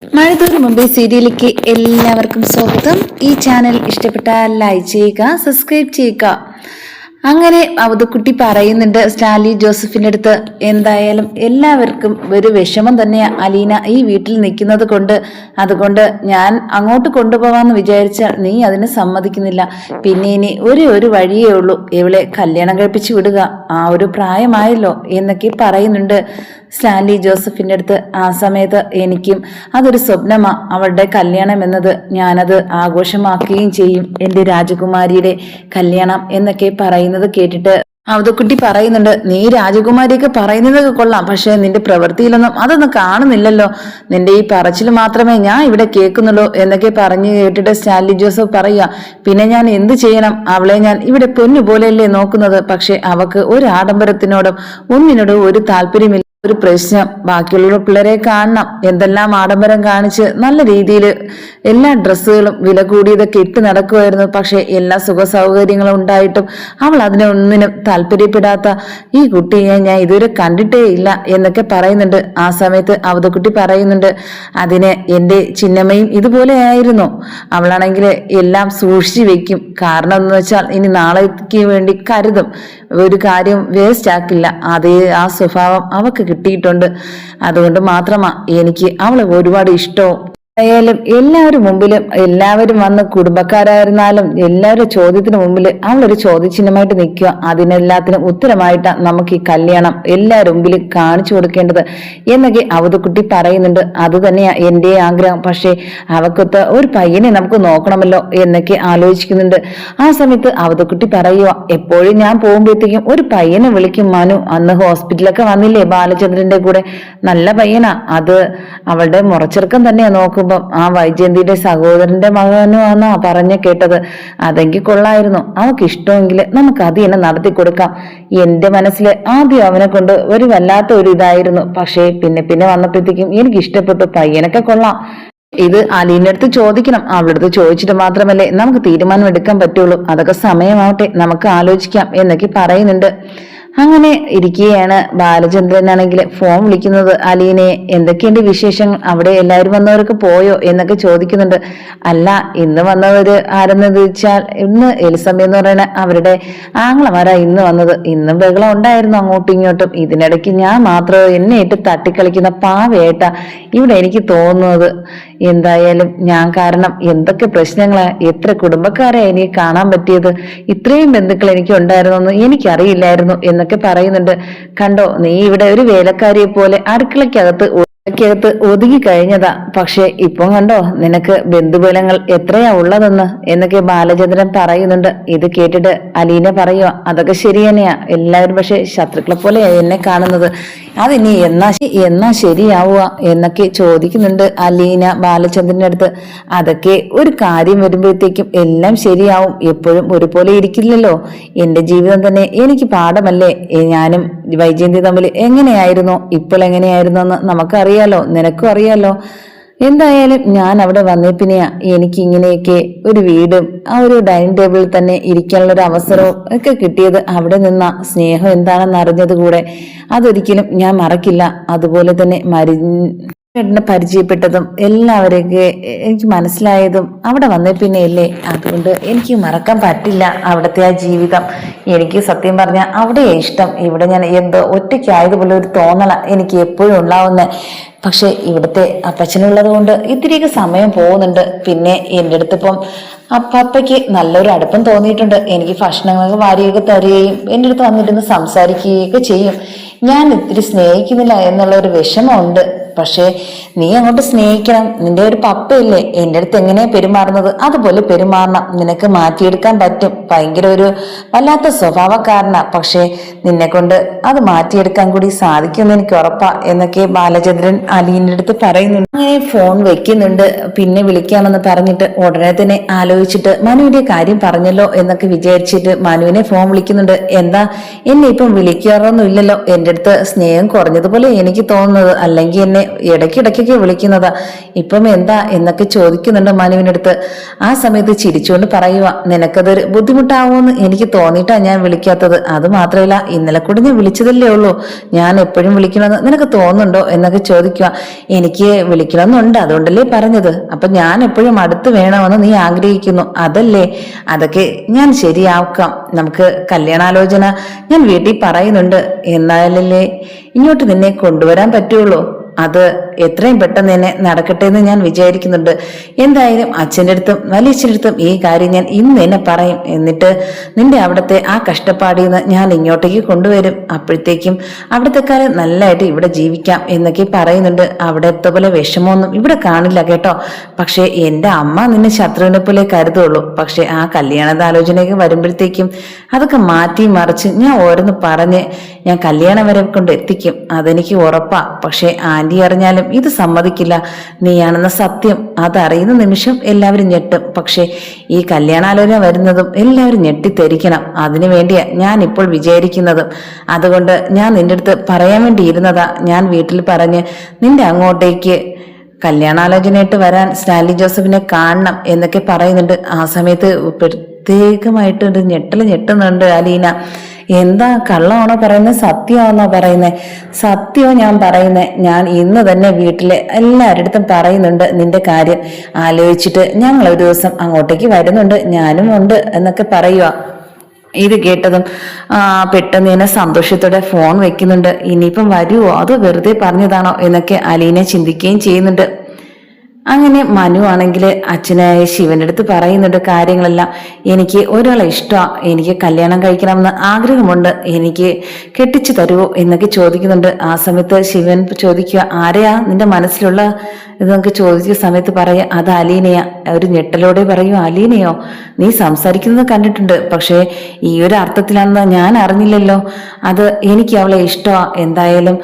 മഴതോറും മുമ്പേ സീരിയലിലേക്ക് എല്ലാവർക്കും സ്വാഗതം. ഈ ചാനൽ ഇഷ്ടപ്പെട്ടാൽ ലൈക്ക് ചെയ്യുക, സബ്സ്ക്രൈബ് ചെയ്യുക. അങ്ങനെ അവതക്കുട്ടി പറയുന്നുണ്ട് സ്റ്റാൻലി ജോസഫിന്റെ അടുത്ത്, എന്തായാലും എല്ലാവർക്കും ഒരു വിഷമം തന്നെയാ അലീന ഈ വീട്ടിൽ നിൽക്കുന്നത് കൊണ്ട്. അതുകൊണ്ട് ഞാൻ അങ്ങോട്ട് കൊണ്ടുപോവാന്ന് വിചാരിച്ചാൽ നീ അതിന് സമ്മതിക്കുന്നില്ല. പിന്നെ ഇനി ഒരു വഴിയേ ഉള്ളൂ, ഇവളെ കല്യാണം കഴിപ്പിച്ചു വിടുക. ആ ഒരു പ്രായമായല്ലോ എന്നൊക്കെ പറയുന്നുണ്ട് സ്റ്റാൻലി ജോസഫിന്റെ അടുത്ത്. ആ സമയത്ത് എനിക്കും അതൊരു സ്വപ്നമാ, അവളുടെ കല്യാണം എന്നത്. ഞാനത് ആഘോഷമാക്കുകയും ചെയ്യും, എന്റെ രാജകുമാരിയുടെ കല്യാണം എന്നൊക്കെ പറയുന്നത് കേട്ടിട്ട് അവതക്കുട്ടി പറയുന്നുണ്ട്, നീ രാജകുമാരിയൊക്കെ പറയുന്നതൊക്കെ കൊള്ളാം, പക്ഷെ നിന്റെ പ്രവൃത്തിയിലൊന്നും അതൊന്നും കാണുന്നില്ലല്ലോ. നിന്റെ ഈ പറച്ചിൽ മാത്രമേ ഞാൻ ഇവിടെ കേൾക്കുന്നുള്ളൂ എന്നൊക്കെ പറഞ്ഞു കേട്ടിട്ട് സ്റ്റാൻലി ജോസഫ് പറയുക, പിന്നെ ഞാൻ എന്ത് ചെയ്യണം? അവളെ ഞാൻ ഇവിടെ പൊന്നുപോലെയല്ലേ നോക്കുന്നത്. പക്ഷെ അവക്ക് ഒരു ആഡംബരത്തിനോടും ഒന്നിനോടും ഒരു താല്പര്യമില്ല. ഒരു പ്രശ്നം, ബാക്കിയുള്ള പിള്ളേരെ കാണണം, എന്തെല്ലാം ആഡംബരം കാണിച്ച് നല്ല രീതിയിൽ എല്ലാ ഡ്രസ്സുകളും വില കൂടിയതൊക്കെ ഇട്ട് നടക്കുമായിരുന്നു. പക്ഷെ എല്ലാ സുഖ സൗകര്യങ്ങളും ഉണ്ടായിട്ടും അവൾ അതിനെ ഒന്നിനും താല്പര്യപ്പെടാത്ത ഈ കുട്ടിയെ ഞാൻ ഇതുവരെ കണ്ടിട്ടേ ഇല്ല എന്നൊക്കെ പറയുന്നുണ്ട്. ആ സമയത്ത് അവതക്കുട്ടി പറയുന്നുണ്ട്, അതിന് എന്റെ ചിന്നമ്മയും ഇതുപോലെ ആയിരുന്നു. അവളാണെങ്കിൽ എല്ലാം സൂക്ഷിച്ചു വെക്കും. കാരണം എന്ന് വെച്ചാൽ ഇനി നാളേക്ക് വേണ്ടി കരുതും, ഒരു കാര്യം വേസ്റ്റ് ആക്കില്ല. അതേ ആ സ്വഭാവം അവക്ക് കിട്ടിയിട്ടുണ്ട്. അതുകൊണ്ട് മാത്രമാ എനിക്ക് അവളെ ഒരുപാട് ഇഷ്ടവും. ആയാലും എല്ലാവരും മുമ്പിലും, എല്ലാവരും വന്ന് കുടുംബക്കാരായിരുന്നാലും എല്ലാവരുടെ ചോദ്യത്തിന് മുമ്പിൽ അവളൊരു ചോദ്യചിഹ്നമായിട്ട് നിൽക്കുക. അതിനെല്ലാത്തിനും ഉത്തരമായിട്ടാ നമുക്ക് ഈ കല്യാണം എല്ലാവരും മുമ്പിൽ കാണിച്ചു കൊടുക്കേണ്ടത് എന്നൊക്കെ അവതക്കുട്ടി പറയുന്നുണ്ട്. അത് തന്നെയാ എന്റെ ആഗ്രഹം. പക്ഷേ അവക്കൊത്ത് ഒരു പയ്യനെ നമുക്ക് നോക്കണമല്ലോ എന്നൊക്കെ ആലോചിക്കുന്നുണ്ട്. ആ സമയത്ത് അവതക്കുട്ടി പറയുക, എപ്പോഴും ഞാൻ പോകുമ്പോഴത്തേക്കും ഒരു പയ്യനെ വിളിക്കും മനു. അന്ന് ഹോസ്പിറ്റലൊക്കെ വന്നില്ലേ ബാലചന്ദ്രന്റെ കൂടെ, നല്ല പയ്യനാ. അത് അവളുടെ മുറച്ചെറുക്കം തന്നെയാ നോക്കുമ്പോ ആ വൈജയന്തിയുടെ സഹോദരന്റെ മകനുമാണെന്നാ പറഞ്ഞ കേട്ടത്. അതെങ്കിൽ കൊള്ളായിരുന്നു. അവക്ക് ഇഷ്ടമെങ്കിൽ നമുക്ക് അത് തന്നെ നടത്തി കൊടുക്കാം. എന്റെ മനസ്സിൽ ആദ്യം അവനെ കൊണ്ട് ഒരു വല്ലാത്ത ഒരു ഇതായിരുന്നു. പക്ഷേ പിന്നെ പിന്നെ വന്നപ്പോഴത്തേക്കും എനിക്ക് ഇഷ്ടപ്പെട്ടു. പയ്യനൊക്കെ കൊള്ളാം. ഇത് അലീന്റെ അടുത്ത് ചോദിക്കണം. അവളുടെ അടുത്ത് ചോദിച്ചിട്ട് മാത്രമല്ലേ നമുക്ക് തീരുമാനം എടുക്കാൻ പറ്റുള്ളൂ. അതൊക്കെ സമയമാവട്ടെ, നമുക്ക് ആലോചിക്കാം എന്നൊക്കെ പറയുന്നുണ്ട്. അങ്ങനെ ഇരിക്കുകയാണ്. ബാലചന്ദ്രനാണെങ്കിൽ ഫോൺ വിളിക്കുന്നത് അലീനെ, എന്തൊക്കെയുണ്ട് വിശേഷങ്ങൾ, അവിടെ എല്ലാവരും വന്നവർക്ക് പോയോ എന്നൊക്കെ ചോദിക്കുന്നുണ്ട്. അല്ല, ഇന്ന് വന്നവര് ആരെന്ന് വെച്ചാൽ ഇന്ന് എലിസമ്മ എന്ന് പറയുന്ന അവരുടെ ആങ്ങളമാരാ ഇന്ന് വന്നത്. ഇന്നും ബഹളം ഉണ്ടായിരുന്നു അങ്ങോട്ടും ഇങ്ങോട്ടും. ഇതിനിടയ്ക്ക് ഞാൻ മാത്രം എന്നെ ഇട്ട് തട്ടിക്കളിക്കുന്ന പാവയായിട്ടാ ഇവിടെ എനിക്ക് തോന്നുന്നത്. എന്തായാലും ഞാൻ കാരണം എന്തൊക്കെ പ്രശ്നങ്ങളാ, എത്ര കുടുംബക്കാരെ എനിക്ക് കാണാൻ പറ്റിയത്. ഇത്രയും ബന്ധുക്കൾ എനിക്ക് ഉണ്ടായിരുന്നെന്ന് എനിക്കറിയില്ലായിരുന്നു എന്നൊക്കെ പറയുന്നുണ്ട്. കണ്ടോ, നീ ഇവിടെ ഒരു വേലക്കാരിയെ പോലെ അടുക്കളക്കകത്ത് ഒതുങ്ങി കഴിഞ്ഞതാ. പക്ഷെ ഇപ്പം കണ്ടോ നിനക്ക് ബന്ധുബലങ്ങൾ എത്രയാ ഉള്ളതെന്ന് എന്നൊക്കെ ബാലചന്ദ്രൻ പറയുന്നുണ്ട്. ഇത് കേട്ടിട്ട് അലീന പറയുക, അതൊക്കെ ശരി തന്നെയാ, എല്ലാവരും പക്ഷെ ശത്രുക്കളെ പോലെ എന്നെ കാണുന്നത്. അതിനി എന്നാ ശരിയാവുക എന്നൊക്കെ ചോദിക്കുന്നുണ്ട് അലീന ബാലചന്ദ്രന്റെ അടുത്ത്. അതൊക്കെ ഒരു കാര്യം വരുമ്പോഴത്തേക്കും എല്ലാം ശരിയാവും. എപ്പോഴും ഒരുപോലെ ഇരിക്കില്ലല്ലോ. എന്റെ ജീവിതം തന്നെ എനിക്ക് പാഠമല്ലേ. ഞാനും വൈജയന്തി തമ്മിൽ എങ്ങനെയായിരുന്നു, ഇപ്പോൾ എങ്ങനെയായിരുന്നു എന്ന് നമുക്കറിയാലോ, നിനക്കും അറിയാലോ. എന്തായാലും ഞാൻ അവിടെ വന്നേ പിന്നെയാ എനിക്ക് ഇങ്ങനെയൊക്കെ ഒരു വീടും ആ ഒരു ഡൈനിങ് ടേബിളിൽ തന്നെ ഇരിക്കാനുള്ള ഒരു അവസരവും ഒക്കെ കിട്ടിയത്. അവിടെ നിന്ന സ്നേഹം എന്താണെന്ന് അറിഞ്ഞത് കൂടെ അതൊരിക്കലും ഞാൻ മറക്കില്ല. അതുപോലെ തന്നെ ചേട്ടനെ പരിചയപ്പെട്ടതും എല്ലാവരെയൊക്കെ എനിക്ക് മനസ്സിലായതും അവിടെ വന്നേ പിന്നെയല്ലേ. അതുകൊണ്ട് എനിക്ക് മറക്കാൻ പറ്റില്ല അവിടുത്തെ ആ ജീവിതം. എനിക്ക് സത്യം പറഞ്ഞാൽ അവിടെയേ ഇഷ്ടം. ഇവിടെ ഞാൻ എന്തോ ഒറ്റയ്ക്കായതുപോലെ ഒരു തോന്നല എനിക്ക് എപ്പോഴും ഉണ്ടാവുന്നത്. പക്ഷെ ഇവിടുത്തെ അപ്പച്ചനുള്ളത് കൊണ്ട് ഇത്തിരിയൊക്കെ സമയം പോകുന്നുണ്ട്. പിന്നെ എൻ്റെ അടുത്തിപ്പം അപ്പയ്ക്ക് നല്ലൊരു അടുപ്പം തോന്നിയിട്ടുണ്ട്. എനിക്ക് ഭക്ഷണങ്ങളൊക്കെ വാരിയൊക്കെ തരികയും എൻ്റെ അടുത്ത് വന്നിരുന്ന് സംസാരിക്കുകയൊക്കെ ചെയ്യും. ഞാൻ ഇത്തിരി സ്നേഹിക്കുന്നില്ല എന്നുള്ള ഒരു വിഷമമുണ്ട്. പക്ഷേ നീ അങ്ങോട്ട് സ്നേഹിക്കണം. നിന്റെ ഒരു പപ്പയില്ലേ, എൻ്റെ അടുത്ത് എങ്ങനെയാ പെരുമാറുന്നത് അതുപോലെ പെരുമാറണം. നിനക്ക് മാറ്റിയെടുക്കാൻ പറ്റും. ഭയങ്കര ഒരു വല്ലാത്ത സ്വഭാവക്കാരനാ, പക്ഷെ നിന്നെ കൊണ്ട് അത് മാറ്റിയെടുക്കാൻ കൂടി സാധിക്കുമെന്ന് എനിക്ക് ഉറപ്പാ എന്നൊക്കെ ബാലചന്ദ്രൻ അലീന്റെ അടുത്ത് പറയുന്നുണ്ട്. അങ്ങനെ ഫോൺ വെക്കുന്നുണ്ട്. പിന്നെ വിളിക്കാമെന്ന് പറഞ്ഞിട്ട് ഉടനെ തന്നെ ആലോചിച്ചിട്ട് മനുവിന്റെ കാര്യം പറഞ്ഞല്ലോ എന്നൊക്കെ വിചാരിച്ചിട്ട് മനുവിനെ ഫോൺ വിളിക്കുന്നുണ്ട്. എന്താ എന്നെ ഇപ്പം വിളിക്കാറൊന്നും ഇല്ലല്ലോ, എൻ്റെ എൻ്റെ അടുത്ത് സ്നേഹം കുറഞ്ഞതുപോലെ എനിക്ക് തോന്നുന്നത്. അല്ലെങ്കിൽ എന്നെ ഇടയ്ക്കിടയ്ക്കൊക്കെ വിളിക്കുന്നതാ. ഇപ്പം എന്താ എന്നൊക്കെ ചോദിക്കുന്നുണ്ട് മനുവിൻ്റെ അടുത്ത്. ആ സമയത്ത് ചിരിച്ചുകൊണ്ട് പറയുക, നിനക്കതൊരു ബുദ്ധിമുട്ടാവുമെന്ന് എനിക്ക് തോന്നിയിട്ടാ ഞാൻ വിളിക്കാത്തത്. അത് മാത്രമല്ല, ഇന്നലെ കൂടി ഞാൻ വിളിച്ചതല്ലേ ഉള്ളൂ. ഞാൻ എപ്പോഴും വിളിക്കണമെന്ന് നിനക്ക് തോന്നുന്നുണ്ടോ എന്നൊക്കെ ചോദിക്കുക. എനിക്ക് വിളിക്കണമെന്നുണ്ട്, അതുകൊണ്ടല്ലേ പറഞ്ഞത്. അപ്പൊ ഞാൻ എപ്പോഴും അടുത്ത് വേണമെന്ന് നീ ആഗ്രഹിക്കുന്നു, അതല്ലേ? അതൊക്കെ ഞാൻ ശരിയാക്കാം. നമുക്ക് കല്യാണാലോചന ഞാൻ വീട്ടിൽ പറയുന്നുണ്ട്. എന്നാലല്ലേ ഇങ്ങോട്ട് നിന്നെ കൊണ്ടുവരാൻ പറ്റുള്ളൂ. അത് എത്രയും പെട്ടെന്ന് തന്നെ നടക്കട്ടെ എന്ന് ഞാൻ വിചാരിക്കുന്നുണ്ട്. എന്തായാലും അച്ഛൻ്റെ അടുത്തും വലിയച്ഛൻ്റെ അടുത്തും ഈ കാര്യം ഞാൻ ഇന്ന് തന്നെ പറയും. എന്നിട്ട് നിന്റെ അവിടുത്തെ ആ കഷ്ടപ്പാടിൽ നിന്ന് ഞാൻ ഇങ്ങോട്ടേക്ക് കൊണ്ടുവരും. അപ്പോഴത്തേക്കും അവിടുത്തെ കാലം നല്ലതായിട്ട് ഇവിടെ ജീവിക്കാം എന്നൊക്കെ പറയുന്നുണ്ട്. അവിടത്തെ പോലെ വിഷമമൊന്നും ഇവിടെ കാണില്ല കേട്ടോ. പക്ഷെ എൻ്റെ അമ്മ നിന്നെ ശത്രുവിനെ പോലെ കരുതുള്ളൂ. പക്ഷെ ആ കല്യാണാലോചനയൊക്കെ വരുമ്പോഴത്തേക്കും അതൊക്കെ മാറ്റി മറിച്ച് ഞാൻ ഓരോന്ന് പറഞ്ഞ് ഞാൻ കല്യാണം വരെ കൊണ്ട് എത്തിക്കും. അതെനിക്ക് ഉറപ്പാ. പക്ഷെ ആന്റി അറിഞ്ഞാലും ഇത് സമ്മതിക്കില്ല. നീയാണെന്ന സത്യം അതറിയുന്ന നിമിഷം എല്ലാവരും ഞെട്ടും. പക്ഷെ ഈ കല്യാണാലോചന വരുന്നതും എല്ലാവരും ഞെട്ടിത്തെരിക്കണം. അതിനു വേണ്ടിയാ ഞാൻ ഇപ്പോൾ വിചാരിക്കുന്നതും. അതുകൊണ്ട് ഞാൻ നിന്റെ അടുത്ത് പറയാൻ വേണ്ടി ഇരുന്നതാ. ഞാൻ വീട്ടിൽ പറഞ്ഞ് നിന്റെ അങ്ങോട്ടേക്ക് കല്യാണാലോചനയായിട്ട് വരാൻ സ്റ്റാൻലി ജോസഫിനെ കാണണം എന്നൊക്കെ പറയുന്നുണ്ട്. ആ സമയത്ത് പ്രത്യേകമായിട്ട് ഞെട്ടുന്നുണ്ട് അലീന. എന്താ കള്ളമാണോ പറയുന്നത്, സത്യമാണോ പറയുന്നത്? സത്യമോ ഞാൻ പറയുന്നത്. ഞാൻ ഇന്ന് തന്നെ വീട്ടിലെ എല്ലാവരുടെ അടുത്തും പറയുന്നുണ്ട് നിന്റെ കാര്യം ആലോചിച്ചിട്ട് ഞങ്ങൾ ഒരു ദിവസം അങ്ങോട്ടേക്ക് വരുന്നുണ്ട്, ഞാനും ഉണ്ട് എന്നൊക്കെ പറയുക. ഇത് കേട്ടതും പെട്ടെന്ന് തന്നെ സന്തോഷത്തോടെ ഫോൺ വെക്കുന്നുണ്ട്. ഇനിയിപ്പം വരുവോ അതോ വെറുതെ പറഞ്ഞതാണോ എന്നൊക്കെ അലീന ചിന്തിക്കുകയും ചെയ്യുന്നുണ്ട്. അങ്ങനെ മനു ആണെങ്കിൽ അച്ഛനായ ശിവന്റെ അടുത്ത് പറയുന്നുണ്ട് കാര്യങ്ങളെല്ലാം. എനിക്ക് ഒരാളെ ഇഷ്ടമാണ്, എനിക്ക് കല്യാണം കഴിക്കണമെന്ന് ആഗ്രഹമുണ്ട്, എനിക്ക് കെട്ടിച്ചു തരുമോ എന്നൊക്കെ ചോദിക്കുന്നുണ്ട്. ആ സമയത്ത് ശിവൻ ചോദിക്കുക, ആരെയാ നിന്റെ മനസ്സിലുള്ള ഇതൊക്കെ ചോദിച്ച സമയത്ത് പറയാ, അത് അലീനയാ. ഒരു ഞെട്ടലോടെ പറയൂ, അലീനയോ? നീ സംസാരിക്കുന്നത് കണ്ടിട്ടുണ്ട്, പക്ഷേ ഈ ഒരു അർത്ഥത്തിലാണെന്ന് ഞാൻ അറിഞ്ഞില്ലല്ലോ. അത് എനിക്ക് അവളെ ഇഷ്ടമാ. എന്തായാലും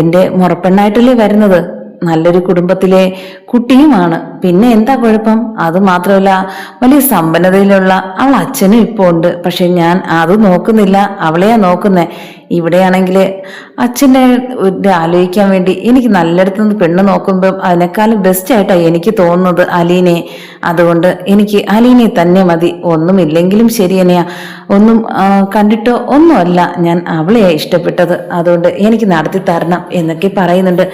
എൻ്റെ മുറപ്പെണ്ണായിട്ടല്ലേ വരുന്നത്, നല്ലൊരു കുടുംബത്തിലെ കുട്ടിയുമാണ്. പിന്നെ എന്താ കുഴപ്പം? അത് മാത്രമല്ല, വലിയ സമ്പന്നതയിലുള്ള അവൾ അച്ഛനും ഇപ്പോൾ ഉണ്ട്. പക്ഷെ ഞാൻ അത് നോക്കുന്നില്ല, അവളെയാ നോക്കുന്നേ. ഇവിടെയാണെങ്കിൽ അച്ഛനെ ആലോചിക്കാൻ വേണ്ടി എനിക്ക് നല്ലയിടത്തു നിന്ന് പെണ്ണ് നോക്കുമ്പോൾ അതിനേക്കാളും ബെസ്റ്റ് ആയിട്ടാണ് എനിക്ക് തോന്നുന്നത് അലീനെ. അതുകൊണ്ട് എനിക്ക് അലീനെ തന്നെ മതി. ഒന്നുമില്ലെങ്കിലും ശരി തന്നെയാ, ഒന്നും കണ്ടിട്ടോ ഒന്നുമല്ല, ഞാൻ അവളെയാ ഇഷ്ടപ്പെട്ടത്. അതുകൊണ്ട് എനിക്ക് നടത്തി തരണം എന്നൊക്കെ പറയുന്നുണ്ട്.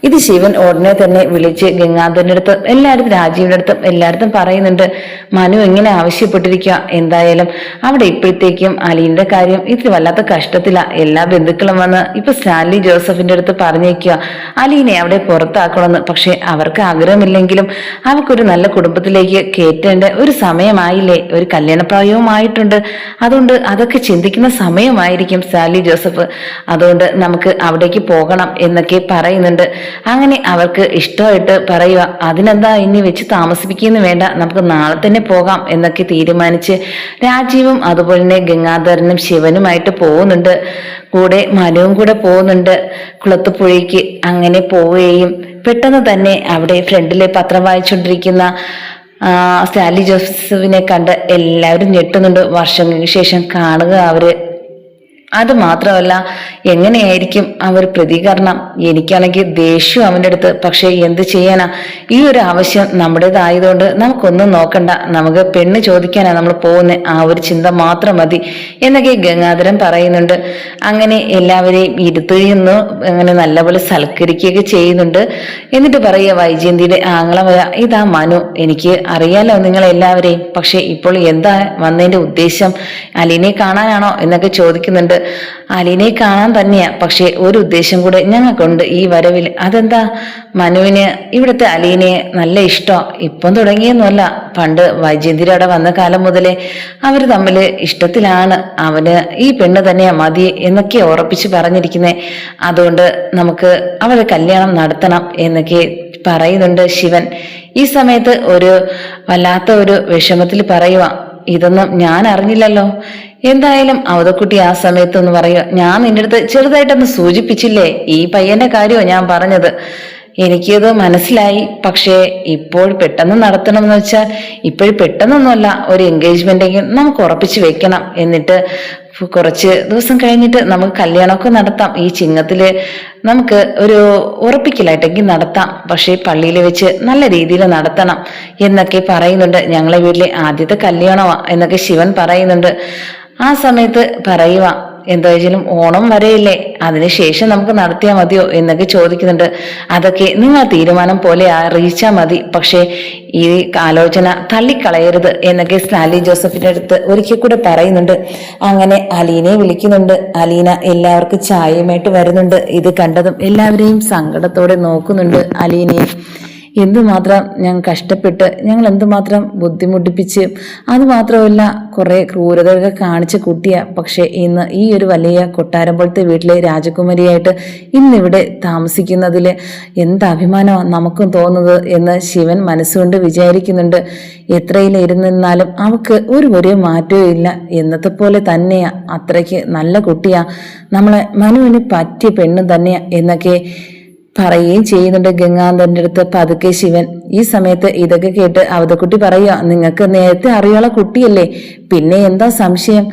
ഇത് ശിവൻ ഉടനെ തന്നെ വിളിച്ച് ഗംഗാധരൻ്റെ അടുത്ത് എല്ലായിടത്തും രാജീവിന്റെ അടുത്തും എല്ലായിടത്തും പറയുന്നുണ്ട്. മനു എങ്ങനെ ആവശ്യപ്പെട്ടിരിക്കുക. എന്തായാലും അവിടെ ഇപ്പോഴത്തേക്കും അലീന്റെ കാര്യം ഇത്തിരി വല്ലാത്ത കഷ്ടത്തില. എല്ലാ ബന്ധുക്കളും വന്ന് ഇപ്പൊ സ്റ്റാൻലി ജോസഫിന്റെ അടുത്ത് പറഞ്ഞേക്കുക അലീനെ അവിടെ പുറത്താക്കണമെന്ന്. പക്ഷെ അവർക്ക് ആഗ്രഹമില്ലെങ്കിലും അവർക്കൊരു നല്ല കുടുംബത്തിലേക്ക് കയറ്റേണ്ട ഒരു സമയമായില്ലേ, ഒരു കല്യാണപ്രായവുമായിട്ടുണ്ട്. അതുകൊണ്ട് അതൊക്കെ ചിന്തിക്കുന്ന സമയമായിരിക്കും സ്റ്റാൻലി ജോസഫ്. അതുകൊണ്ട് നമുക്ക് അവിടേക്ക് പോകണം എന്നൊക്കെ പറയുന്നുണ്ട്. അങ്ങനെ അവർക്ക് ഇഷ്ടമായിട്ട് പറയുക, അതിനെന്താ ഇനി വെച്ച് താമസിപ്പിക്കുന്നു വേണ്ട, നമുക്ക് നാളെ തന്നെ പോകാം എന്നൊക്കെ തീരുമാനിച്ച് രാജീവും അതുപോലെ തന്നെ ഗംഗാധരനും ശിവനുമായിട്ട് പോകുന്നുണ്ട്. കൂടെ മനുവും കൂടെ പോകുന്നുണ്ട് കുളത്തുപുഴയ്ക്ക്. അങ്ങനെ പോവുകയും പെട്ടെന്ന് തന്നെ അവിടെ ഫ്രണ്ടിലെ പത്രം വായിച്ചുകൊണ്ടിരിക്കുന്ന സ്റ്റാൻലി ജോസഫിനെ കണ്ട് എല്ലാവരും ഞെട്ടുന്നുണ്ട്. വർഷങ്ങൾക്ക് ശേഷം കാണുക അവര്. അത് മാത്രമല്ല, എങ്ങനെയായിരിക്കും അവർ പ്രതികരണം? എനിക്കാണെങ്കിൽ ദേഷ്യം അവൻ്റെ അടുത്ത്. പക്ഷെ എന്ത് ചെയ്യാനാ, ഈ ഒരു ആവശ്യം നമ്മുടേതായതുകൊണ്ട് നമുക്കൊന്നും നോക്കണ്ട, നമുക്ക് പെണ്ണ് ചോദിക്കാനാ നമ്മൾ പോകുന്നത്, ആ ഒരു ചിന്ത മാത്രം മതി എന്നൊക്കെ ഗംഗാധരൻ പറയുന്നുണ്ട്. അങ്ങനെ എല്ലാവരെയും ഇരുത്തുന്നു, അങ്ങനെ നല്ലപോലെ സൽക്കരിക്കുകയൊക്കെ ചെയ്യുന്നുണ്ട്. എന്നിട്ട് പറയുക, വൈജയന്തിയുടെ ആങ്ങളമായ ഇതാ മനു, എനിക്ക് അറിയാലോ നിങ്ങളെല്ലാവരെയും, പക്ഷെ ഇപ്പോൾ എന്താ വന്നതിന്റെ ഉദ്ദേശം? അലീനെ കാണാനാണോ എന്നൊക്കെ ചോദിക്കുന്നുണ്ട്. അലീനെ കാണാൻ തന്നെയാ, പക്ഷെ ഒരു ഉദ്ദേശം കൂടെ ഞങ്ങൾക്കുണ്ട് ഈ വരവിൽ. അതെന്താ? മനുവിന് ഇവിടുത്തെ അലീനയെ നല്ല ഇഷ്ടം. ഇപ്പം തുടങ്ങിയൊന്നുമല്ല, പണ്ട് വൈജയന്തിരി അവിടെ വന്ന കാലം മുതലേ അവര് തമ്മിൽ ഇഷ്ടത്തിലാണ്. അവന് ഈ പെണ്ണ് തന്നെയാ മതി എന്നൊക്കെ ഉറപ്പിച്ച് പറഞ്ഞിരിക്കുന്നേ. അതുകൊണ്ട് നമുക്ക് അവരെ കല്യാണം നടത്തണം എന്നൊക്കെ പറയുന്നുണ്ട് ശിവൻ. ഈ സമയത്ത് ഒരു വല്ലാത്ത ഒരു വിഷമത്തിൽ പറയുക, ഇതൊന്നും ഞാൻ അറിഞ്ഞില്ലല്ലോ. എന്തായാലും അവതക്കുട്ടി ആ സമയത്തൊന്ന് പറയുക, ഞാൻ നിന്റെ അടുത്ത് ചെറുതായിട്ടൊന്ന് സൂചിപ്പിച്ചില്ലേ, ഈ പയ്യന്റെ കാര്യമോ ഞാൻ പറഞ്ഞത്. എനിക്കത് മനസ്സിലായി. പക്ഷേ ഇപ്പോൾ പെട്ടെന്ന് നടത്തണം എന്ന് വെച്ചാൽ ഇപ്പോഴും പെട്ടെന്നൊന്നുമല്ല, ഒരു എൻഗേജ്മെന്റെങ്കിലും നമുക്ക് ഉറപ്പിച്ചു വെക്കണം. എന്നിട്ട് കുറച്ച് ദിവസം കഴിഞ്ഞിട്ട് നമുക്ക് കല്യാണമൊക്കെ നടത്താം. ഈ ചിങ്ങത്തില് നമുക്ക് ഒരു ഉറപ്പിക്കലായിട്ടെങ്കിൽ നടത്താം. പക്ഷേ പള്ളിയിൽ വെച്ച് നല്ല രീതിയിൽ നടത്തണം എന്നൊക്കെ പറയുന്നുണ്ട്. ഞങ്ങളെ വീട്ടിലെ ആദ്യത്തെ കല്യാണമാ എന്നൊക്കെ ശിവൻ പറയുന്നുണ്ട്. ആ സമയത്ത് പറയുക, എന്തായാലും ഓണം വരെയില്ലേ, അതിനുശേഷം നമുക്ക് നടത്തിയാൽ മതിയോ എന്നൊക്കെ ചോദിക്കുന്നുണ്ട്. അതൊക്കെ നിങ്ങൾ തീരുമാനം പോലെ അറിയിച്ചാൽ മതി, പക്ഷേ ഈ ആലോചന തള്ളിക്കളയരുത് എന്നൊക്കെ സ്റ്റാലി ജോസഫിന്റെ അടുത്ത് ഒരിക്കൽ കൂടെ പറയുന്നുണ്ട്. അങ്ങനെ അലീനയെ വിളിക്കുന്നുണ്ട്. അലീന എല്ലാവർക്കും ചായയുമായിട്ട് വരുന്നുണ്ട്. ഇത് കണ്ടതും എല്ലാവരെയും സങ്കടത്തോടെ നോക്കുന്നുണ്ട്. അലീനയെ എന്തുമാത്രം ഞങ്ങൾ കഷ്ടപ്പെട്ട് ഞങ്ങൾ എന്തുമാത്രം ബുദ്ധിമുട്ടിപ്പിച്ച്, അതുമാത്രമല്ല കുറെ ക്രൂരതയൊക്കെ കാണിച്ച കുട്ടിയാ. പക്ഷെ ഇന്ന് ഈ ഒരു വലിയ കൊട്ടാരം പോലത്തെ വീട്ടിലെ രാജകുമാരിയായിട്ട് ഇന്നിവിടെ താമസിക്കുന്നതിൽ എന്ത് അഭിമാനമാണ് നമുക്കും തോന്നുന്നത് എന്ന് ശിവൻ മനസ്സുകൊണ്ട് വിചാരിക്കുന്നുണ്ട്. എത്രയിലിരുന്നാലും അവൾക്ക് ഒരു മാറ്റവും ഇല്ല, എന്നത്തെ പോലെ തന്നെയാ. അത്രയ്ക്ക് നല്ല കുട്ടിയാ, നമ്മളെ മനുവിന് പറ്റിയ പെണ്ണ് തന്നെയാ എന്നൊക്കെ പറയുകയും ചെയ്യുന്നുണ്ട് ഗംഗാധരന്റെ അടുത്ത് പതുക്കെ ശിവൻ. ഈ സമയത്ത് ഇതൊക്കെ കേട്ട് അവതക്കുട്ടി പറയുക, നിങ്ങൾക്ക് നേരത്തെ അറിയാനുള്ള കുട്ടിയല്ലേ, പിന്നെ എന്താ സംശയം?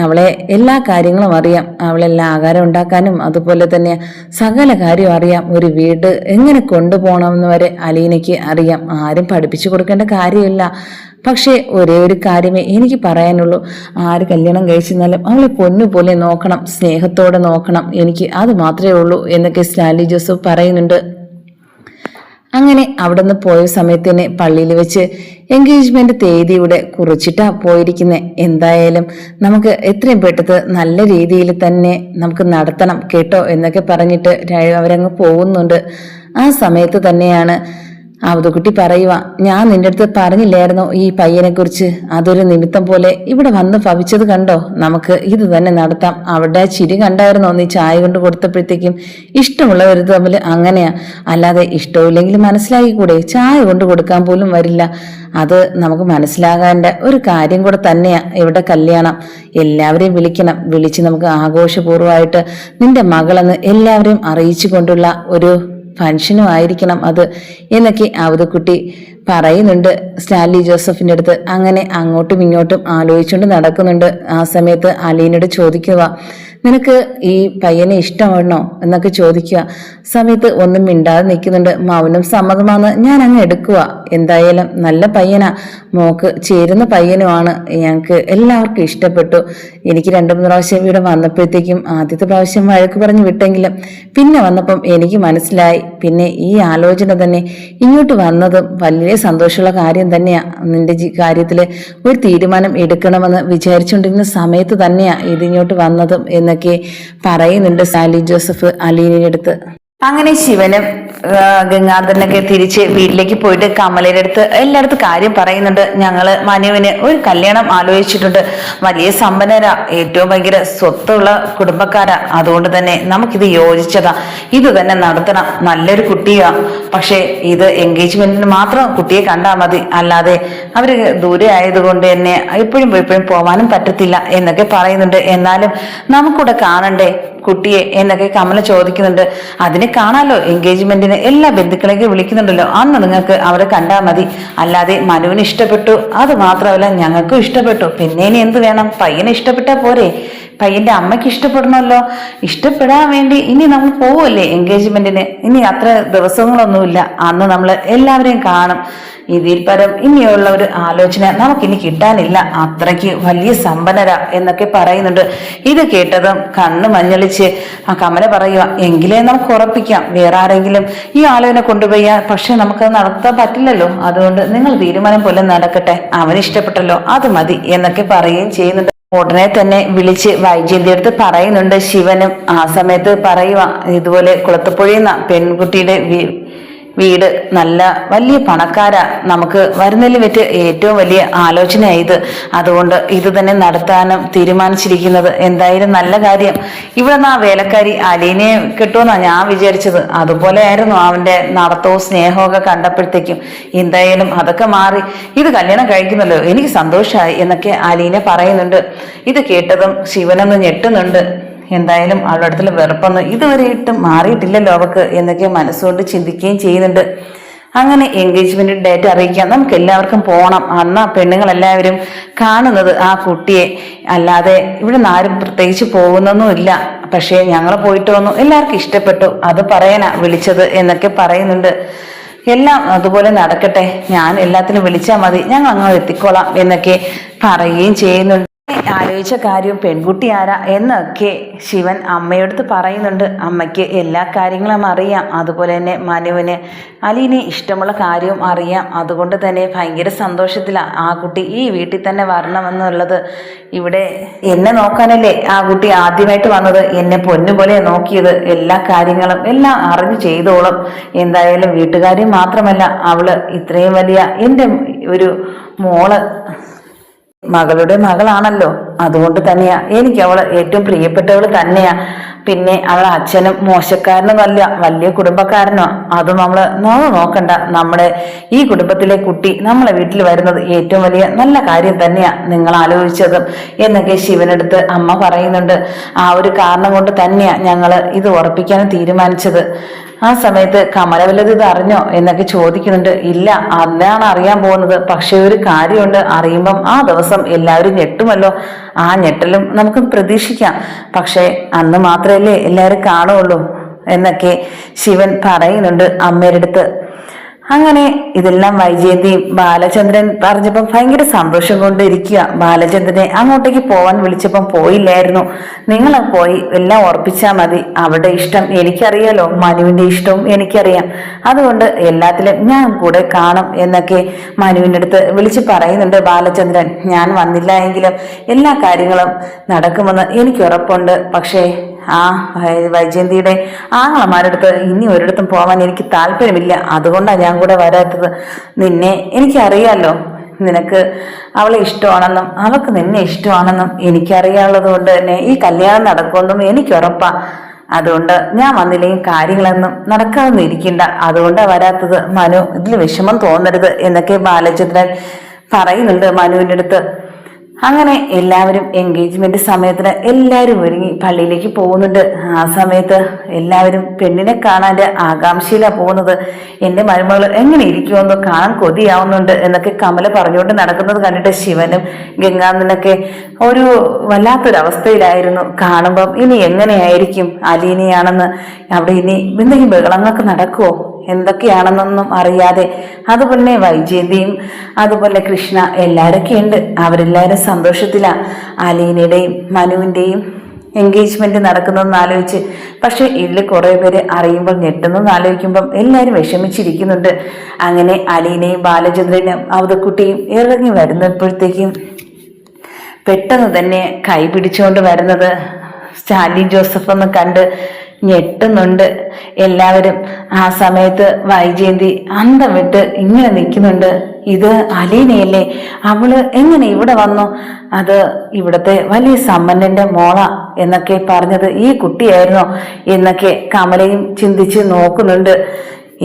അവളെ എല്ലാ കാര്യങ്ങളും അറിയാം. അവളെല്ലാം ആഹാരം ഉണ്ടാക്കാനും അതുപോലെ തന്നെ സകല കാര്യം അറിയാം. ഒരു വീട് എങ്ങനെ കൊണ്ടുപോകണമെന്ന് വരെ അലീനയ്ക്ക് അറിയാം. ആരും പഠിപ്പിച്ചു കൊടുക്കേണ്ട കാര്യമില്ല. പക്ഷേ ഒരേ ഒരു കാര്യമേ എനിക്ക് പറയാനുള്ളൂ, ആര് കല്യാണം കഴിച്ചെന്നാലും അവളെ പൊന്നുപോലെ നോക്കണം, സ്നേഹത്തോടെ നോക്കണം, എനിക്ക് അത് മാത്രമേ ഉള്ളൂ എന്നൊക്കെ സ്റ്റാൻലി ജോസഫ് പറയുന്നുണ്ട്. അങ്ങനെ അവിടെ നിന്ന് പോയ സമയത്ത് തന്നെ പള്ളിയിൽ വെച്ച് എൻഗേജ്മെന്റ് തീയതിയുടെ കുറിച്ചിട്ടാ പോയിരിക്കുന്നത്. എന്തായാലും നമുക്ക് എത്രയും പെട്ടെന്ന് നല്ല രീതിയിൽ തന്നെ നമുക്ക് നടത്തണം കേട്ടോ എന്നൊക്കെ പറഞ്ഞിട്ട് അവരങ്ങ് പോകുന്നുണ്ട്. ആ സമയത്ത് തന്നെയാണ് അവതക്കുട്ടി പറയുക, ഞാൻ നിന്റെ അടുത്ത് പറഞ്ഞില്ലായിരുന്നോ ഈ പയ്യനെ കുറിച്ച്? അതൊരു നിമിത്തം പോലെ ഇവിടെ വന്ന് ഭവിച്ചത് കണ്ടോ? നമുക്ക് ഇത് തന്നെ നടത്താം. അവിടെ ചിരി കണ്ടായിരുന്നോ നീ ചായ കൊണ്ട് കൊടുത്തപ്പോഴത്തേക്കും? ഇഷ്ടമുള്ളവർ തമ്മിൽ അങ്ങനെയാ, അല്ലാതെ ഇഷ്ടമില്ലെങ്കിൽ മനസ്സിലാക്കിക്കൂടെ? ചായ കൊണ്ട് കൊടുക്കാൻ പോലും വരില്ല. അത് നമുക്ക് മനസ്സിലാകാൻ്റെ ഒരു കാര്യം കൂടെ തന്നെയാ ഇവിടെ കല്യാണം. എല്ലാവരെയും വിളിക്കണം, വിളിച്ച് നമുക്ക് ആഘോഷപൂർവ്വമായിട്ട് നിന്റെ മകളെന്ന് എല്ലാവരെയും അറിയിച്ചു കൊണ്ടുള്ള ഒരു ഫംഗ്ഷനും ആയിരിക്കണം അത് എന്നൊക്കെ അവതക്കുട്ടി പറയുന്നുണ്ട് സ്റ്റാൻലി ജോസഫിന്റെ അടുത്ത്. അങ്ങനെ അങ്ങോട്ടും ഇങ്ങോട്ടും ആലോചിച്ചുകൊണ്ട് നടക്കുന്നുണ്ട്. ആ സമയത്ത് അലീനയോട് ചോദിക്കുക, നിനക്ക് ഈ പയ്യനെ ഇഷ്ടമാണോ എന്നൊക്കെ ചോദിക്കുക. സമയത്ത് ഒന്നും മിണ്ടാതെ നിൽക്കുന്നുണ്ട്. മൗനം സമ്മതമാണെന്ന് ഞാൻ അങ്ങ് എടുക്കുക. എന്തായാലും നല്ല പയ്യനാ, മോക്ക് ചേരുന്ന പയ്യനുമാണ്. ഞങ്ങൾക്ക് എല്ലാവർക്കും ഇഷ്ടപ്പെട്ടു. എനിക്ക് 2-3 പ്രാവശ്യം ഇവിടെ വന്നപ്പോഴത്തേക്കും ആദ്യത്തെ പ്രാവശ്യം വഴക്ക് പറഞ്ഞു വിട്ടെങ്കിലും പിന്നെ വന്നപ്പം എനിക്ക് മനസ്സിലായി. പിന്നെ ഈ ആലോചന തന്നെ ഇങ്ങോട്ട് വന്നതും വലിയ സന്തോഷമുള്ള കാര്യം തന്നെയാ. നിന്റെ കാര്യത്തില് ഒരു തീരുമാനം എടുക്കണമെന്ന് വിചാരിച്ചുകൊണ്ടിരുന്ന സമയത്ത് തന്നെയാ ഇതിങ്ങോട്ട് വന്നതും എന്നൊക്കെ പറയുന്നുണ്ട് സ്റ്റാൻലി ജോസഫ് അലീനയുടെ അടുത്ത്. അങ്ങനെ ശിവനും ഗംഗാധരനൊക്കെ തിരിച്ച് വീട്ടിലേക്ക് പോയിട്ട് കമലയുടെ അടുത്ത് എല്ലായിടത്തും കാര്യം പറയുന്നുണ്ട്. ഞങ്ങള് മനുവിന് ഒരു കല്യാണം ആലോചിച്ചിട്ടുണ്ട്. വലിയ സമ്പന്നരാ, ഏറ്റവും ഭയങ്കര സ്വത്തുള്ള കുടുംബക്കാരാ. അതുകൊണ്ട് തന്നെ നമുക്കിത് യോജിച്ചതാ, ഇത് തന്നെ നടത്തണം. നല്ലൊരു കുട്ടിയാ. പക്ഷെ ഇത് എൻഗേജ്മെന്റിന് മാത്രം കുട്ടിയെ കണ്ടാൽ മതി, അല്ലാതെ അവര് ദൂരെ ആയതുകൊണ്ട് തന്നെ എപ്പോഴും പോവാനും പറ്റത്തില്ല എന്നൊക്കെ പറയുന്നുണ്ട്. എന്നാലും നമുക്കിവിടെ കാണണ്ടേ കുട്ടിയെ എന്നൊക്കെ കമല ചോദിക്കുന്നുണ്ട്. അതിനെ കാണാലോ, എൻഗേജ്മെന്റിന് എല്ലാ ബന്ധുക്കളെയൊക്കെ വിളിക്കുന്നുണ്ടല്ലോ, അന്ന് നിങ്ങൾക്ക് അവരെ കണ്ടാൽ മതി. അല്ലാതെ മനുവിന് ഇഷ്ടപ്പെട്ടു, അത് മാത്രമല്ല ഞങ്ങൾക്കും ഇഷ്ടപ്പെട്ടു, പിന്നെ ഇനി എന്ത് വേണം? പയ്യനെ ഇഷ്ടപ്പെട്ടാ പോരെ? പയ്യന്റെ അമ്മയ്ക്ക് ഇഷ്ടപ്പെടണമല്ലോ. ഇഷ്ടപ്പെടാൻ വേണ്ടി ഇനി നമ്മൾ പോവല്ലേ എൻഗേജ്മെന്റിന്? ഇനി അത്ര ദിവസങ്ങളൊന്നുമില്ല, അന്ന് നമ്മൾ എല്ലാവരെയും കാണും. ഇതിൽ പരം ഇനിയുള്ള ഒരു ആലോചന നമുക്കിനി കിട്ടാനില്ല, അത്രയ്ക്ക് വലിയ സമ്പന്നര എന്നൊക്കെ പറയുന്നുണ്ട്. ഇത് കേട്ടതും കണ്ണ് മഞ്ഞളിച്ച് ആ കമല പറയുക, എങ്കിലേ നമുക്ക് ഉറപ്പിക്കാം, വേറെ ആരെങ്കിലും ഈ ആലോചന കൊണ്ടുപോയി, പക്ഷെ നമുക്കത് നടത്താൻ പറ്റില്ലല്ലോ. അതുകൊണ്ട് നിങ്ങൾ തീരുമാനം പോലെ നടക്കട്ടെ, അവന് ഇഷ്ടപ്പെട്ടല്ലോ അത് മതി എന്നൊക്കെ പറയുകയും ചെയ്യുന്നുണ്ട്. ഉടനെ തന്നെ വിളിച്ച് വൈജയന്തി അടുത്ത് പറയുന്നുണ്ട് ശിവനും. ആ സമയത്ത് പറയുക, ഇതുപോലെ കുളത്തുപുഴയുന്ന പെൺകുട്ടിയുടെ വീട് നല്ല വലിയ പണക്കാരാ, നമുക്ക് വരുന്നതിൽ വെച്ച് ഏറ്റവും വലിയ ആലോചനയായത്, അതുകൊണ്ട് ഇത് തന്നെ നടത്താനും തീരുമാനിച്ചിരിക്കുന്നത്. എന്തായാലും നല്ല കാര്യം. ഇവിടെ നിന്ന് ആ വേലക്കാരി അലീനയെ കിട്ടുമെന്നാ ഞാൻ വിചാരിച്ചത്. അതുപോലെ ആയിരുന്നു അവന്റെ നടത്തവും സ്നേഹവും ഒക്കെ കണ്ടപ്പോഴത്തേക്കും. എന്തായാലും അതൊക്കെ മാറി, ഇത് കല്യാണം കഴിക്കുന്നല്ലോ, എനിക്ക് സന്തോഷമായി എന്നൊക്കെ അലീന പറയുന്നുണ്ട്. ഇത് കേട്ടതും ശിവനൊന്ന് ഞെട്ടുന്നുണ്ട്. എന്തായാലും അവളുടെ അടുത്തുള്ള വെറുപ്പൊന്നും ഇതുവരെയായിട്ടും മാറിയിട്ടില്ലല്ലോ അവക്ക് എന്നൊക്കെ മനസ്സുകൊണ്ട് ചിന്തിക്കുകയും ചെയ്യുന്നുണ്ട്. അങ്ങനെ എൻഗേജ്മെന്റ് ഡേറ്റ് അറിയിക്കാം, നമുക്ക് എല്ലാവർക്കും പോകണം. അന്ന് ആ പെണ്ണുങ്ങളെല്ലാവരും കാണുന്നത് ആ കുട്ടിയെ, അല്ലാതെ ഇവിടെ നിന്ന് ആരും പ്രത്യേകിച്ച് പോകുന്നൊന്നുമില്ല. പക്ഷേ ഞങ്ങൾ പോയിട്ട് വന്നു, എല്ലാവർക്കും ഇഷ്ടപ്പെട്ടു, അത് പറയാനാ വിളിച്ചത് എന്നൊക്കെ പറയുന്നുണ്ട്. എല്ലാം അതുപോലെ നടക്കട്ടെ, ഞാൻ എല്ലാത്തിനും വിളിച്ചാൽ മതി, ഞങ്ങൾ അങ്ങോട്ട് എത്തിക്കോളാം എന്നൊക്കെ പറയുകയും ചെയ്യുന്നുണ്ട്. ആലോചിച്ച കാര്യം പെൺകുട്ടി ആരാ എന്നൊക്കെ ശിവൻ അമ്മയോടത്ത് പറയുന്നുണ്ട്. അമ്മയ്ക്ക് എല്ലാ കാര്യങ്ങളും അറിയാം. അതുപോലെ തന്നെ മനുവിന് അലീനെ ഇഷ്ടമുള്ള കാര്യവും അറിയാം. അതുകൊണ്ട് തന്നെ ഭയങ്കര സന്തോഷത്തിലാണ് ആ കുട്ടി ഈ വീട്ടിൽ തന്നെ വരണമെന്നുള്ളത്. ഇവിടെ എന്നെ നോക്കാനല്ലേ ആ കുട്ടി ആദ്യമായിട്ട് വന്നത്, എന്നെ പൊന്നുപോലെ നോക്കിയത്. എല്ലാ കാര്യങ്ങളും എല്ലാം അറിഞ്ഞു ചെയ്തോളും. എന്തായാലും വീട്ടുകാരും മാത്രമല്ല, അവള് ഇത്രയും വലിയ എൻ്റെ ഒരു മോള് മകളുടെ മകളാണല്ലോ. അതുകൊണ്ട് തന്നെയാ എനിക്ക് അവള് ഏറ്റവും പ്രിയപ്പെട്ടവള് തന്നെയാ. പിന്നെ അവളെ അച്ഛനും മോശക്കാരനൊന്നുമല്ല, വലിയ കുടുംബക്കാരനോ. അതും നമ്മള് നോക്കണ്ട. നമ്മുടെ ഈ കുടുംബത്തിലെ കുട്ടി നമ്മളെ വീട്ടിൽ വരുന്നത് ഏറ്റവും വലിയ നല്ല കാര്യം തന്നെയാ നിങ്ങൾ ആലോചിച്ചതും എന്നൊക്കെ ശിവനടുത്ത് അമ്മ പറയുന്നുണ്ട്. ആ ഒരു കാരണം കൊണ്ട് തന്നെയാ ഞങ്ങള് ഇത് ഉറപ്പിക്കാനും തീരുമാനിച്ചത്. ആ സമയത്ത് കമലവല്ലത് ഇത് അറിഞ്ഞോ എന്നൊക്കെ ചോദിക്കുന്നുണ്ട്. ഇല്ല, അന്നാണ് അറിയാൻ പോകുന്നത്. പക്ഷെ ഒരു കാര്യമുണ്ട്, അറിയുമ്പം ആ ദിവസം എല്ലാവരും ഞെട്ടുമല്ലോ. ആ ഞെട്ടലും നമുക്ക് പ്രതീക്ഷിക്കാം. പക്ഷെ അന്ന് മാത്രമല്ലേ എല്ലാവരും കാണുള്ളൂ എന്നൊക്കെ ശിവൻ പറയുന്നുണ്ട് അമ്മയുടെ അടുത്ത്. അങ്ങനെ ഇതെല്ലാം വൈജയന്തിയും ബാലചന്ദ്രൻ പറഞ്ഞപ്പം ഭയങ്കര സന്തോഷം കൊണ്ട് ഇരിക്കുക. ബാലചന്ദ്രനെ അങ്ങോട്ടേക്ക് പോവാൻ വിളിച്ചപ്പം പോയില്ലായിരുന്നു. നിങ്ങൾ പോയി എല്ലാം ഉറപ്പിച്ചാൽ മതി. അവരുടെ ഇഷ്ടം എനിക്കറിയാലോ, മനുവിന്റെ ഇഷ്ടവും എനിക്കറിയാം. അതുകൊണ്ട് എല്ലാത്തിലും ഞാൻ കൂടെ കാണും എന്നൊക്കെ മനുവിൻ്റെ അടുത്ത് വിളിച്ച് പറയുന്നുണ്ട് ബാലചന്ദ്രൻ. ഞാൻ വന്നില്ല എങ്കിലും എല്ലാ കാര്യങ്ങളും നടക്കുമെന്ന് എനിക്ക് ഉറപ്പുണ്ട്. പക്ഷേ ആ വൈജയന്തിയുടെ ആങ്ങളമാരടുത്ത് ഇനി ഒരിടത്തും പോവാൻ എനിക്ക് താല്പര്യമില്ല. അതുകൊണ്ടാണ് ഞാൻ കൂടെ വരാത്തത്. നിന്നെ എനിക്കറിയാലോ, നിനക്ക് അവളെ ഇഷ്ടമാണെന്നും അവൾക്ക് നിന്നെ ഇഷ്ടമാണെന്നും എനിക്കറിയാനുള്ളത് കൊണ്ട് തന്നെ ഈ കല്യാണം നടക്കുമെന്നും എനിക്ക് ഉറപ്പാ. അതുകൊണ്ട് ഞാൻ വന്നില്ലെങ്കിൽ കാര്യങ്ങളൊന്നും നടക്കാതെ ഇരിക്കണ്ട. അതുകൊണ്ടാണ് വരാത്തത്. മനു ഇതിൽ വിഷമം തോന്നരുത് എന്നൊക്കെ ബാലചന്ദ്രൻ പറയുന്നുണ്ട് മനുവിൻ്റെ അടുത്ത്. അങ്ങനെ എല്ലാവരും എൻഗേജ്മെന്റ് സമയത്തിന് എല്ലാവരും ഒരുങ്ങി പള്ളിയിലേക്ക് പോകുന്നുണ്ട്. ആ സമയത്ത് എല്ലാവരും പെണ്ണിനെ കാണാൻ ആകാംക്ഷയിലാണ് പോകുന്നത്. എൻ്റെ മരുമകൾ എങ്ങനെ ഇരിക്കുമെന്ന് കാണാൻ കൊതിയാവുന്നുണ്ട് എന്നൊക്കെ കമല പറഞ്ഞുകൊണ്ട് നടക്കുന്നത് കണ്ടിട്ട് ശിവനും ഗംഗാധരനൊക്കെ ഒരു വല്ലാത്തൊരവസ്ഥയിലായിരുന്നു. കാണുമ്പം ഇനി എങ്ങനെയായിരിക്കും അലീനയാണെന്ന്, അവിടെ ഇനി എന്തെങ്കിലും ബഹളങ്ങളൊക്കെ നടക്കുമോ എന്തൊക്കെയാണെന്നൊന്നും അറിയാതെ. അതുപോലെ വൈജയന്തിയും അതുപോലെ കൃഷ്ണ എല്ലാവരൊക്കെ ഉണ്ട്. അവരെല്ലാവരും സന്തോഷത്തിലാണ് അലീനയുടെയും മനുവിൻ്റെയും എൻഗേജ്മെന്റ് നടക്കുന്നതെന്ന് ആലോചിച്ച്. പക്ഷെ ഇതിൽ കുറെ പേര് അറിയുമ്പോൾ ഞെട്ടുന്നെന്ന് ആലോചിക്കുമ്പം എല്ലാവരും വിഷമിച്ചിരിക്കുന്നുണ്ട്. അങ്ങനെ അലീനയും ബാലചന്ദ്രനും അവതക്കുട്ടിയും ഇറങ്ങി വരുന്നപ്പോഴത്തേക്കും പെട്ടെന്ന് തന്നെ കൈ പിടിച്ചുകൊണ്ട് വരുന്നത് സ്റ്റാലിൻ ജോസഫ് ഒന്ന് കണ്ട് ഞെട്ടുന്നുണ്ട് എല്ലാവരും. ആ സമയത്ത് വൈജയന്തി അന്തം വിട്ട് ഇങ്ങനെ നിൽക്കുന്നുണ്ട്. ഇത് അലീനയല്ലേ? അവള് എങ്ങനെ ഇവിടെ വന്നു? അത് ഇവിടത്തെ വലിയ സമ്പന്നന്റെ മോള എന്നൊക്കെ പറഞ്ഞത് ഈ കുട്ടിയായിരുന്നോ എന്നൊക്കെ കമലയും ചിന്തിച്ച് നോക്കുന്നുണ്ട്.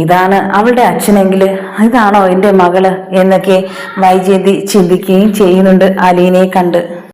ഇതാണ് അവളുടെ അച്ഛനെങ്കിൽ ഇതാണോ എൻ്റെ മകള് എന്നൊക്കെ വൈജയന്തി ചിന്തിക്കുകയും ചെയ്യുന്നുണ്ട് അലീനയെ കണ്ട്.